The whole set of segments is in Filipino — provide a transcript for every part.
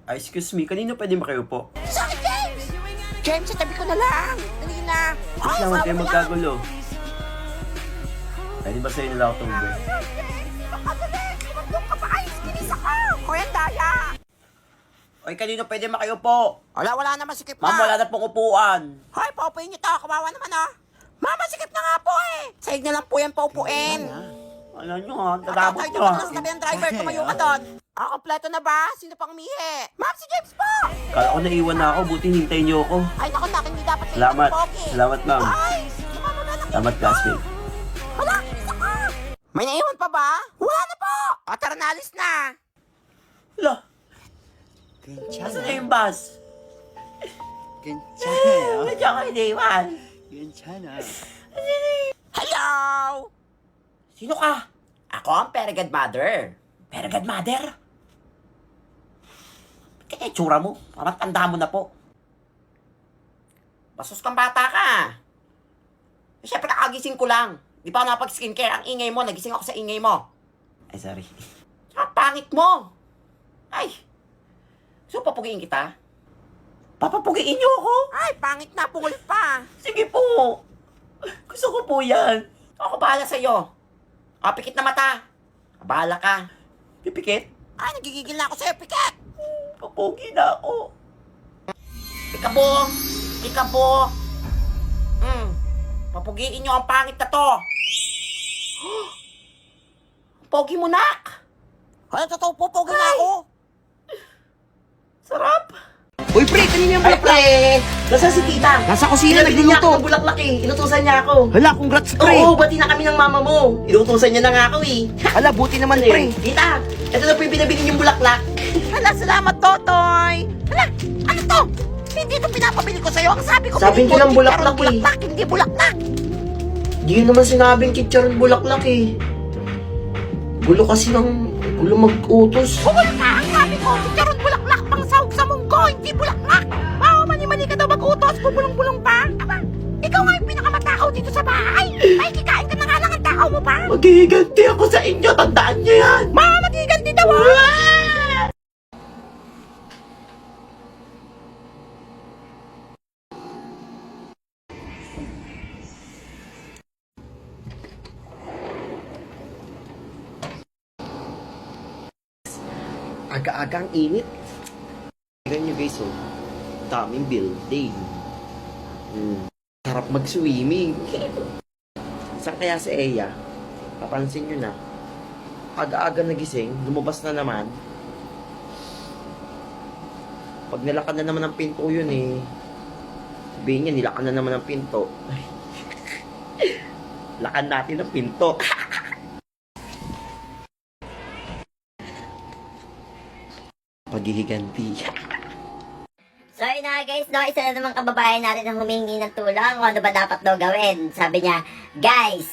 Excuse me, kanino pwede makiupo? Sorry, James! James, sa tabi ko na lang. Dali na. Ba't naman kayo magkagulo? Pwede ba sa'yo nila ako tunggoy? Doon ka pa, ayos, kinis ako. Kuya, daya. Oy, kanino pwede makiupo? Wala naman sikip na. Ma'am, wala na pong upuan. Hoy, paupuin niyo to. Kawawa naman, ah. Mama, sikip na nga po eh. Sahig na lang po yan paupuin. Alam nyo ha, dadabot Tatay, nyo doon ha. ka na sabi ng driver. Tumayo ka doon. Kompleto na ba? Sino pang umihi? Ma'am, si James po. Kala ko naiwan na ako, buti hintayin nyo ako. Ay, naku, nakin hindi dapat sa Salamat. inyo, Pogi. Salamat, ma'am. Ay, sumama na lang. Salamat, classmate. Wala, kinis ako. May naiwan pa ba? Wala na po. O, tara na, alis na. Hala, nasa na yung bus? 괜찮아요. Nandiyan kayo naiwan. 괜찮아. Hello! Sino ka? Ako ang Perigad Mother. Pero godmother? Kaya itsura mo, parang tanda mo na po. Basos kang bata ka. Siyempre, kakagising ko lang. Di pa ako napag-skincare. Ang ingay mo, nagising ako sa ingay mo. Ay, sorry. Ang pangit mo. Ay. So, papugiin kita? Papapugiin niyo ako? Ay, pangit na. Pungol pa. Sige po. Gusto ko po yan. Ako bahala sa'yo. Pikit na mata. Bahala ka. Pipikit? Ay, nagigigil na ako sa'yo, Pikit. Papugi na ako. Ikabo. Ikabo. Papugiin nyo ang pangit na to. Pogi mo, nak. Ay, totoo po, pogi na ako. Sarap. Uy, pre, kanina yung Ay, bulaklak. pre! Nasaan si tita? Nasa kusina, Pinabili niya ako nagluluto. ng bulaklak eh. Inutusan niya ako. Hala, congrats, pre. Oo, bati na kami ng mama mo. Inutusan niya na nga ako eh. Hala, buti naman, Ano pre. yun? Tita, ito na po yung binabili niyong bulaklak. Hala, salamat, Totoy. Hala, ano to? Hindi ito pinapabili ko sa'yo. Ang sabi ko, Sabi bilhin ko mo, ng bulaklak chicharon eh. bulaklak, hindi bulaklak. Di yun naman sinabing chicharon bulaklak eh. Gulo kasi ng... Gulo mag-utos. Bumul ka! Ang sabi ko, chicharon bulaklak pang sahog sa munggo, hindi bulaklak. Mani-mani ka daw mag-utos, bubulong-bulong pa. Aba, ikaw nga yung pinakamatakaw dito sa bahay. Ay, kikain ka na nga lang ang takaw mo pa. Maghihiganti ako sa inyo, tandaan niyo yan. Magiganti daw ah! Aga-agang init. Tignan nyo guys, oh. Daming building. Sarap mag-swimming. Saan kaya si Eya? Papansin nyo na. Aga-aga nagising, lumabas na naman. Pag nilakad na naman ang pinto yun eh. Sabihin niya, nilakad na naman ang pinto. Lakad natin ang pinto. Paghihiganti. So yun na guys, no, isa na namang kababayan natin ang humingi ng tulong kung ano ba dapat daw gawin. Sabi niya, guys,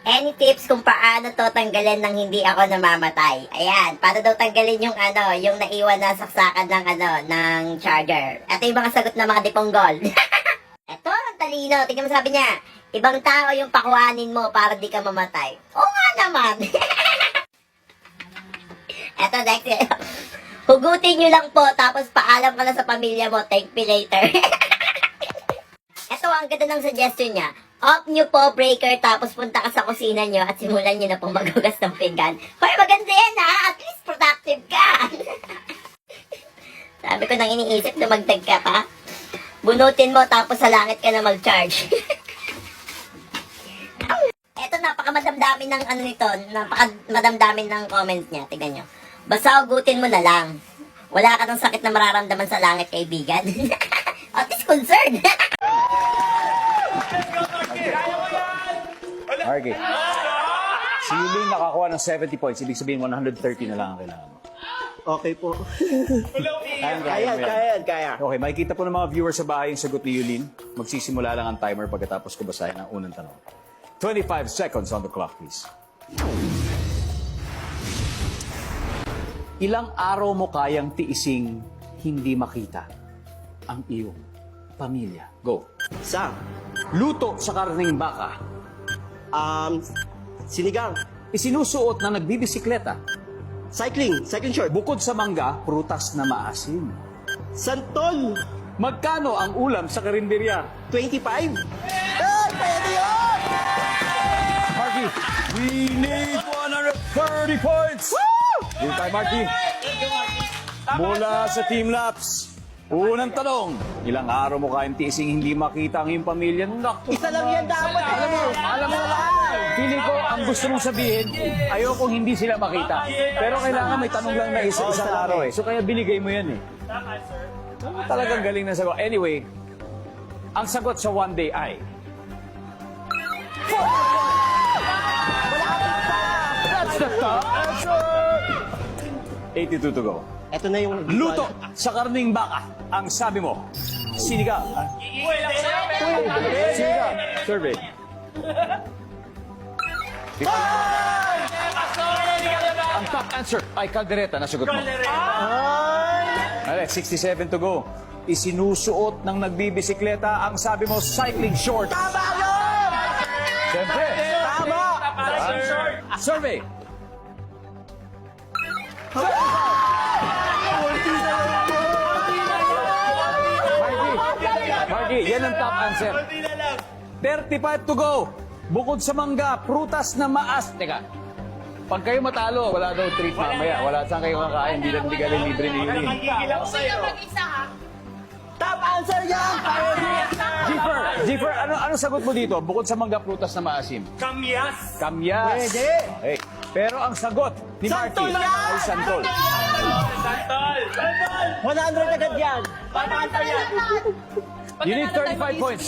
any tips kung paano to tanggalin nang hindi ako namamatay? Ayan, paano daw tanggalin yung ano, yung naiwan na saksakan ng ano, ng charger. Ito yung mga sagot ng mga diponggol. Ito, ang talino. Tingnan mo sabi niya, ibang tao yung pakuhanin mo para di ka mamatay. Oo nga naman. Ito next. Hugutin nyo lang po, tapos paalam ka na sa pamilya mo, thank me later. Ito, ang ganda ng suggestion niya. Off nyo po breaker, tapos punta ka sa kusina nyo at simulan nyo na pong magugas ng pinggan. Hoy, maganda yan ha! At least productive ka! Sabi ko nang iniisip na magdag ka pa. Bunutin mo, tapos sa langit ka na mag-charge. Ito, napakamadamdamin ng ano nito, napakamadamdamin ng comments niya. Tignan nyo. Basta hugutin mo na lang. Wala ka ng sakit na mararamdaman sa langit, kaibigan. At least concerned. Okay. Si Yulin nakakuha ng 70 points. Ibig sabihin, 130 na lang ang kailangan mo. Okay po. Kaya. Kaya. Okay, makikita po ng mga viewers sa bahay yung sagot ni Yulin. Magsisimula lang ang timer pagkatapos ko basahin ang unang tanong. 25 seconds on the clock, please. Ilang araw mo kayang tiising hindi makita ang iyong pamilya? Go. Sa, Luto sa karneng baka. sinigang, Isinusuot na nagbibisikleta. Cycling short. Bukod sa mangga, prutas na maasim. Santol, Magkano ang ulam sa karinderya? 25. Pwede yun! Marky, we need 130 points! Dito tayo, Marky. Mula sa Team Laps. Unang tanong, ilang araw mo kayang tising hindi makita ang iyong pamilya? Naku, Isa lang yan dapat. alam mo, feeling ko, ang gusto mong sabihin, ayokong hindi sila makita. Pero kailangan may tanong lang na isang araw eh. So kaya binigay mo yan eh. Talagang galing na sagot. Anyway, ang sagot sa one day ay... That's the top answer! 82 to go. Ito na yung... Luto sa karning baka. Ang sabi mo, sinigang. Sinigang. Survey. Ang top answer ay kaldereta na sagot mo. Alright, 67 to go. Isinusuot ng nagbibisikleta ang sabi mo, cycling short. Tama yun! Siyempre. Tama! Survey. Marky, yan ang top answer. 35 to go. Bukod sa mangga, prutas na maas. Teka, pag kayo matalo, wala daw treat mamaya. Wala saan kayo kakain. Hindi ka rin libre ni Yulin. Top answer yan! Jiffer, ano sagot mo dito? Bukod sa mangga, prutas na maasim. Kamyas! Kamyas. Pwede. Okay. Pero ang sagot ni Marky Santol yan! ay santol. Santol! 100 agad yan. You need 35 points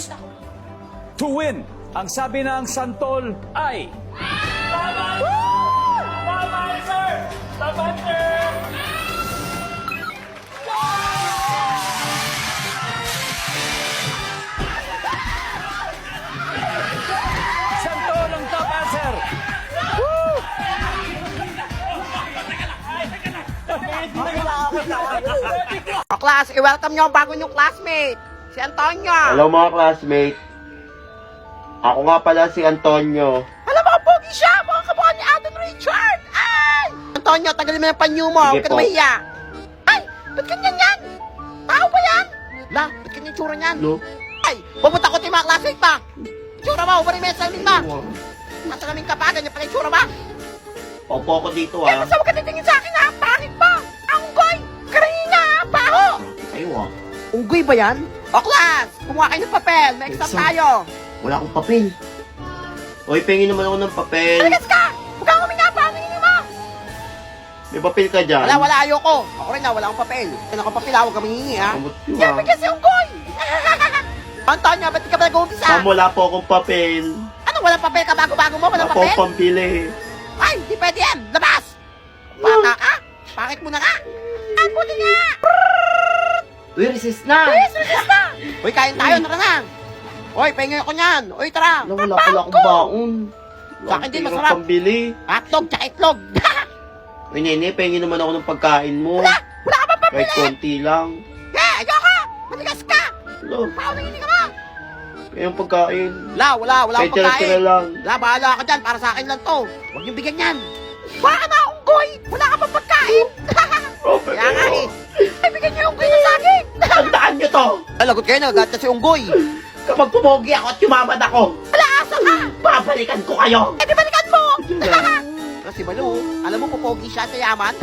to win. Ang sabi ng santol ay... Tama, sir! Tama, sir! Santol ang top answer. O class, i-welcome nyo ang bago nyong classmate, si Antonio. Hello mga classmate. Ako nga pala si Antonio. Alam mo, pogi siya, mga kabuhan ni Alden Richard. Ay! Antonio, tagalin mo yung panyo mo, Sige huwag ka na po. mahiya. Ay, ba't ganyan yan? Tao ba yan? La, ba't ganyan yung tsura niyan? No? Ay, pumunta ko tayo mga classmate pa. Tsura mo, umarin mo yung salamin ba? Masalamin ka pa, ganyan pala yung tsura ba? Opo ako dito Eh, basta huwag ka titingin sa akin ha, pangit mo. Anggoy, karina, baho. Kayo Unggoy ba yan? O class, kumuha kayo ng papel, may exam Exam. tayo. Wala akong papel. Hoy, pengin naman ako ng papel. Talagas ka! Huwag kang huminga pa, humingi mo. May papel ka dyan? Wala, ayoko. Ako rin na, wala akong papel. Kaya akong papel, huwag kang hihingi ha. Kamot nyo, Yan, bigyan si Unggoy. Antonio, ba't di ka ba nag-uumpisa? Ma'am, wala po akong papel. Ano, walang papel ka bago-bago mo? Wala Walang po papel? akong pambili. Ay, di pwede yan. Labas! Bata ka? Pakit mo na ka. Ang puti nga! Uy, recess na! Yes, resist na! Uy, kain tayo, tara na. Uy, pahingay ako niyan. Uy, tara. Wala pala akong baon. Sa akin din, Wala akong masarap. pambili. Hotdog, tsaka itlog. Uy, nene, pengin naman ako ng pagkain mo. Wala ka pa Kahit pambili. konti lang. Eh, ayoko. Matigas ka. Hello, Paano hindi ka ba? yung pagkain. Wala Kahit akong tira-tira pagkain. lang. Bahala ka dyan. Para sa akin lang to. Huwag niyong bigyan yan. Wala ka na, Unggoy. Wala ka pa pagkain. Robert, Kaya nga eh. Ay, bigyan niyo yung Unggoy na sa akin. tandaan nyo to! Ay, lagot kayo, nagagat na si Unggoy. Kapag pumogi ako at yumamad ako, Wala, asa ka. babalikan ko kayo! Eh, di balikan mo. Kasi Balu, alam mo, pupogi siya sa yaman.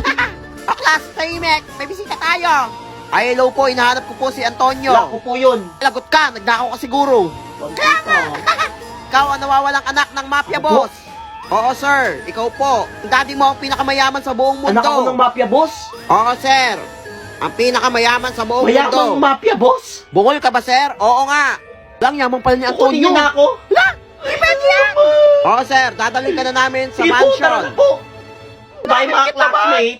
O, class, tahimik. May bisita tayo. Ay, hello po. Hinahanap ko po si Antonio. Wala ko po yun! Lagot ka, nagnakaw ka siguro. Kaya nga. Ikaw ang nawawalang anak ng mafia Ako po? boss. Oo, sir. Ikaw po. Ang daddy mo ang pinakamayaman sa buong mundo. Anak ako ng mafia boss? Oo, sir. Ang pinakamayaman sa buong Mayamang mundo. mafia boss? Bungol ka ba, sir? Oo nga. Lang yaman pala ni Kukunin Antonio. niyo na ako? La! Di pwede yan! Oo, sir. Dadalhin ka na namin sa Sige po, mansion. tara na po! Bye mga classmate!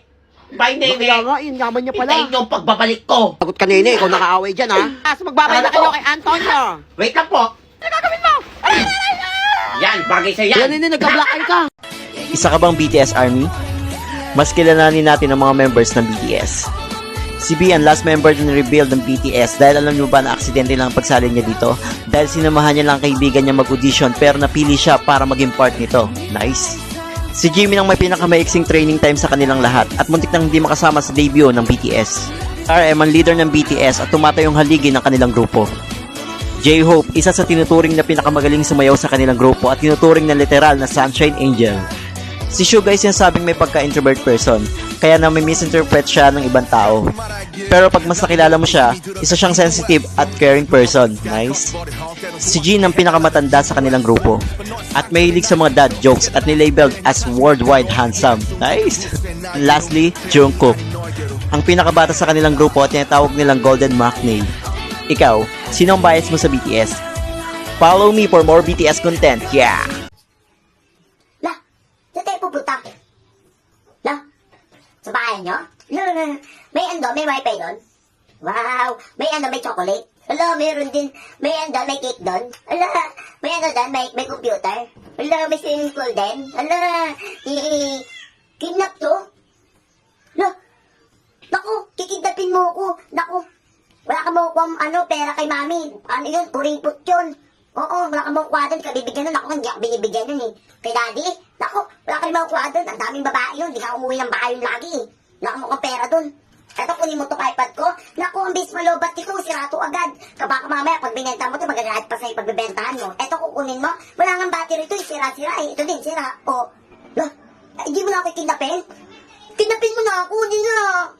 Bye, Kaya nene! nga, yun yaman niya pala. Hintayin niyo ang pagbabalik ko! Sagot ka, nene. Ikaw nakaaway dyan, ha? So, magbabay na kayo kay Antonio. Wait lang po! Ano gagawin mo? Yan, bagay sa yan! Yan, nene. Nagka-black eye ka. Isa ka bang BTS Army? Mas kilalanin natin ang mga members ng BTS. Si B ang last member din revealed ng BTS dahil alam niyo ba na aksidente lang ang pagsali niya dito? Dahil sinamahan niya lang kaibigan niya mag-audition pero napili siya para maging part nito. Nice! Si Jimin ang may pinakamaiksing training time sa kanilang lahat at muntik nang hindi makasama sa debut ng BTS. RM ang leader ng BTS at tumatayong haligi ng kanilang grupo. J-Hope, isa sa tinuturing na pinakamagaling sumayaw sa kanilang grupo at tinuturing na literal na Sunshine Angel. Si Suga ay sinasabing may pagka-introvert person, kaya na may misinterpret siya ng ibang tao. Pero pag mas nakilala mo siya, isa siyang sensitive at caring person. Nice. Si Jin ang pinakamatanda sa kanilang grupo at mahilig sa mga dad jokes at nilabeled as worldwide handsome. Nice. Lastly, Jungkook, ang pinakabata sa kanilang grupo at tinatawag nilang Golden Maknae. Ikaw, sino ang bias mo sa BTS? Follow me for more BTS content. Yeah! Lah, saan tayo pupunta? Lah, sa bahay nyo? May may wifi doon? Wow, may chocolate? Ala, meron din. May may cake doon? Ala, may doon, may computer? Ala, may swimming pool din? Ala, kidnap to? Lah, naku, kikidnapin mo ako. Naku, wala ka makukuha pera kay mami. Ano yun? Kuripot yun. Oo, wala ka makukuha doon. Kabibigyan nun. Ako, hindi ako binibigyan nun eh. Kay daddy, naku, wala ka rin makukuha doon. Ang daming babae yun. Hindi ka umuwi ng bahay yun lagi eh. Wala ka mukhang pera doon. Eto, kunin mo to iPad ko. Naku, ang bis malobat ko. Sira to agad. Kabaka mamaya, pag binenta mo to, magagalit pa sa'yo pagbibentahan mo. Eto, kukunin mo. Wala nga battery to eh. Sira-sira eh. Ito din, sira. O, lah, hindi mo na ako kidnapin? Kidnapin mo na ako, hindi na.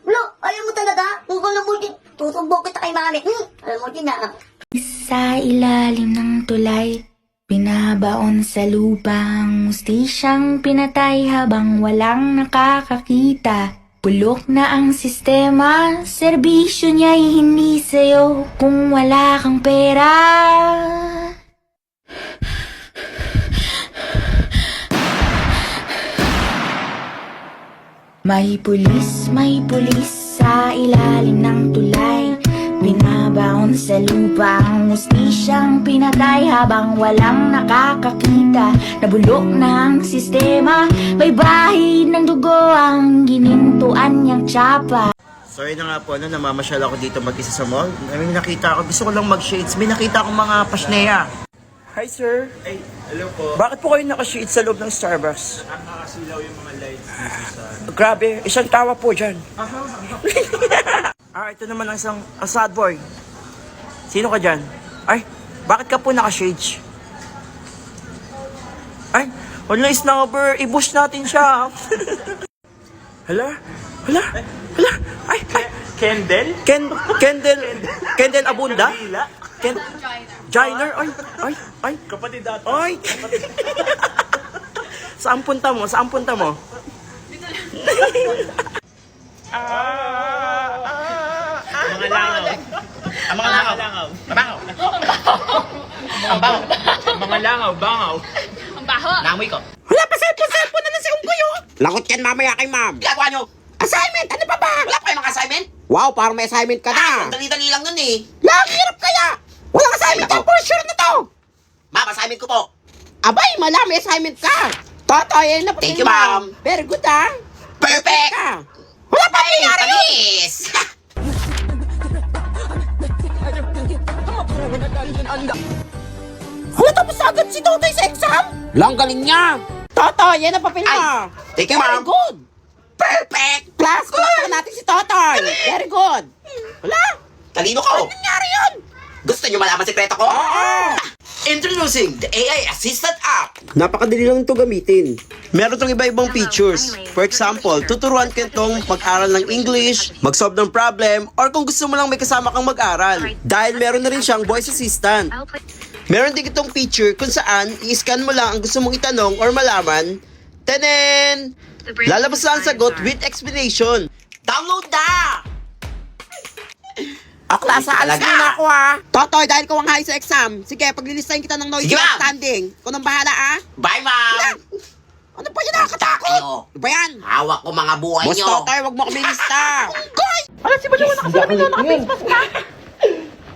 Wala, ayaw mo talaga. Kung alam mo din, tutumbok kita kay mami. Alam mo din na. Sa ilalim ng tulay, binabaon sa lupang mustisyang pinatay habang walang nakakakita. Bulok na ang sistema, serbisyo niya'y hindi sa'yo kung wala kang pera. May pulis sa ilalim ng tulay. Binabaon sa lupa ang mustisyang pinatay habang walang nakakakita. Nabulok na ang sistema, may bahid ng dugo ang ginintuan niyang tsapa. Sorry na nga po, namamasyal ako dito mag-isa sa mall. May nakita ako, gusto ko lang mag-shades. May nakita akong mga pasneya. Hi sir. Ay, hello po. Bakit po kayo naka-shades sa loob ng Starbucks? Nakasilaw yung mga lights dito sa... Grabe, isang tawa po dyan. Ito naman ang isang sad boy. Sino ka dyan? Ay, bakit ka po naka-shades? Ay, wala snubber. I-boost natin siya. Hala? Ay. Kendall? Kendall Abunda? Kabila? Jiner? Ay. Kapatid dati. Ay. Saan punta mo? Mga langaw. Ang mga langaw. Bangaw. Ang bangaw. Mga langaw, bangaw. Ang baho. Namoy ko. Wala pa cellphone na ng si Unggoy oh. Lagot yan mamaya kay ma'am. Ginagawa nyo? Assignment, ano pa ba? Wala pa kayong mga assignment? Wow, parang may assignment ka na. Dali-dali lang nun eh. Nakakirap kaya. Walang assignment Ay, yan, for sure na to. Ma'am, assignment ko po. Abay, may assignment ka. Totoy, na Thank you, ma'am. Very good, ha? Perfect! Wala pa nangyayari yun. Tamis! Wala tapos agad si Totoy sa exam. Lang galing niya. Totoy, yan ang papel mo. Ay, thank you, Very ma'am. good. Perfect! Class, kulak natin si Totoy. Very good. Wala. Talino ko. Nangyari yun. Gusto nyo malaman sekreto ko? Introducing the AI Assistant app. Napakadali lang ito gamitin. Meron tong iba-ibang features. For example, tuturuan ka itong mag-aral ng English, mag-solve ng problem, or kung gusto mo lang may kasama kang mag-aral. Dahil meron na rin siyang voice assistant. Meron din itong feature kung saan i-scan mo lang ang gusto mong itanong or malaman. Tenen! Lalabas lang ang sagot with explanation. Download na! O, klasa, alis Talaga? muna ako, ha? Totoy, dahil ko ang high sa exam. Sige, paglilistahin kita ng noisy Sige, ma'am. outstanding. Kung nang bahala, ha? Bye, ma'am! Ano pa yun nakakatakot? Kayo. Ano ba yan? Hawak ko mga buhay Boss nyo. Totoy, wag mo kami lista. Alam si Baliw, nakasalamin doon, naka-face mask ka.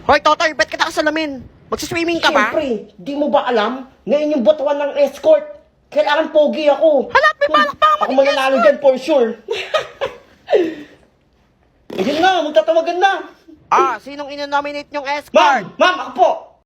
Hoy, Totoy, ba't ka nakasalamin? Magsiswimming ka ba? Siyempre, di mo ba alam? Ngayon yung botuan ng escort. Kailangan pogi ako. Hala, may balak pa ako Ako mananalo dyan for sure. Ayun na, magtatawagan na. Ah, sinong inonominate yung escort? Ma'am, ako po.